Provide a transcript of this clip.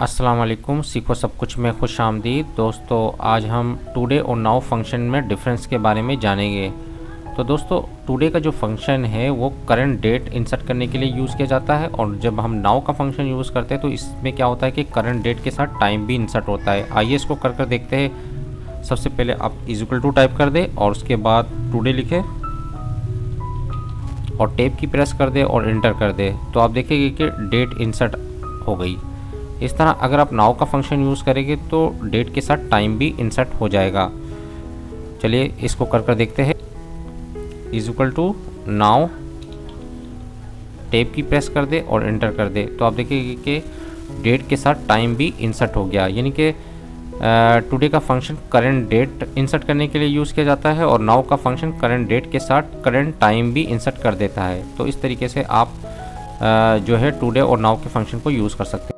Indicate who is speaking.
Speaker 1: अस्सलाम वालेकुम, सीखो सब कुछ में खुश आमदीद। दोस्तों, आज हम टुडे और नाउ फंक्शन में डिफरेंस के बारे में जानेंगे। तो दोस्तों, टुडे का जो फंक्शन है वो करंट डेट इंसर्ट करने के लिए यूज़ किया जाता है, और जब हम नाउ का फंक्शन यूज़ करते हैं तो इसमें क्या होता है कि करंट डेट के साथ टाइम भी इंसर्ट होता है। आइए इसको कर देखते हैं। सबसे पहले आप = टाइप कर दें और उसके बाद टुडे लिखें और टेप की प्रेस कर दें और इंटर कर दें, तो आप देखेंगे कि डेट इंसर्ट हो गई। इस तरह अगर आप नाउ का फंक्शन यूज़ करेंगे तो डेट के साथ टाइम भी इंसर्ट हो जाएगा। चलिए इसको कर देखते हैं। = नाउ, टेप की प्रेस कर दे और एंटर कर दे, तो आप देखिए कि डेट के साथ टाइम भी इंसर्ट हो गया। यानी कि टुडे का फंक्शन करंट डेट इंसर्ट करने के लिए यूज़ किया जाता है और नाउ का फंक्शन करंट डेट के साथ करंट टाइम भी इंसर्ट कर देता है। तो इस तरीके से आप जो है टुडे और नाउ के फंक्शन को यूज़ कर सकते हैं।